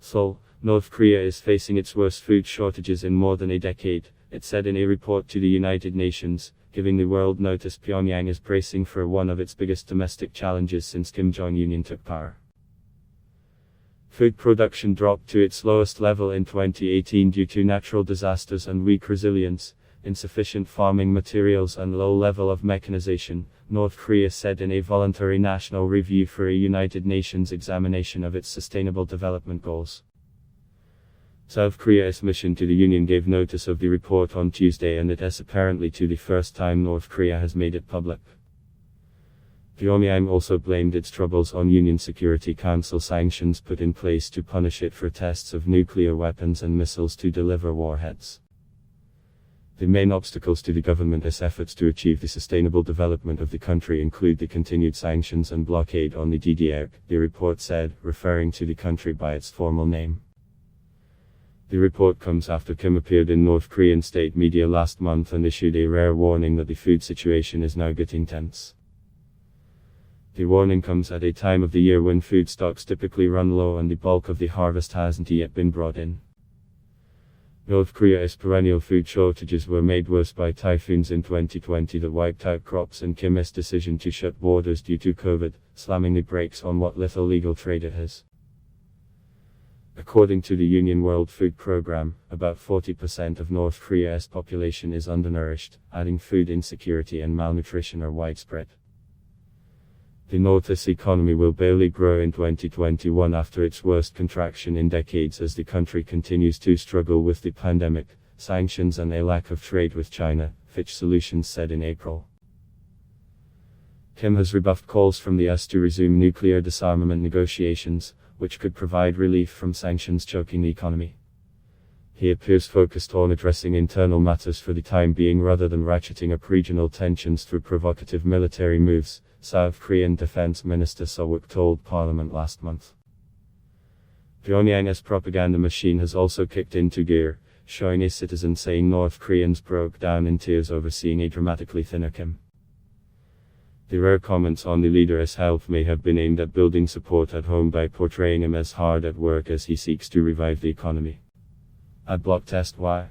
SEOUL, North Korea is facing its worst food shortages in more than a decade, it said in a report to the United Nations, giving the world notice Pyongyang is bracing for one of its biggest domestic challenges since Kim Jong Un took power. Food production dropped to its lowest level in 2018 due to natural disasters and weak resilience, insufficient farming materials and low level of mechanization, North Korea said in a voluntary national review for a United Nations examination of its Sustainable Development Goals. South Korea's mission to the Union gave notice of the report on Tuesday, and it is apparently to the first time North Korea has made it public. Pyongyang also blamed its troubles on Union Security Council sanctions put in place to punish it for tests of nuclear weapons and missiles to deliver warheads. The main obstacles to the government's efforts to achieve the sustainable development of the country include the continued sanctions and blockade on the DDR, the report said, referring to the country by its formal name. The report comes after Kim appeared in North Korean state media last month and issued a rare warning that the food situation is now getting tense. The warning comes at a time of the year when food stocks typically run low and the bulk of the harvest hasn't yet been brought in. North Korea's perennial food shortages were made worse by typhoons in 2020 that wiped out crops and Kim's decision to shut borders due to COVID, slamming the brakes on what little legal trade it has. According to the Union World Food Programme, about 40% of North Korea's population is undernourished, adding food insecurity and malnutrition are widespread. The North's economy will barely grow in 2021 after its worst contraction in decades as the country continues to struggle with the pandemic, sanctions and a lack of trade with China, Fitch Solutions said in April. Kim has rebuffed calls from the US to resume nuclear disarmament negotiations, which could provide relief from sanctions choking the economy. He appears focused on addressing internal matters for the time being rather than ratcheting up regional tensions through provocative military moves, South Korean Defense Minister SEOUL told Parliament last month. Pyongyang's propaganda machine has also kicked into gear, showing a citizen saying North Koreans broke down in tears over seeing a dramatically thinner Kim. The rare comments on the leader's health may have been aimed at building support at home by portraying him as hard at work as he seeks to revive the economy. Adblock test why?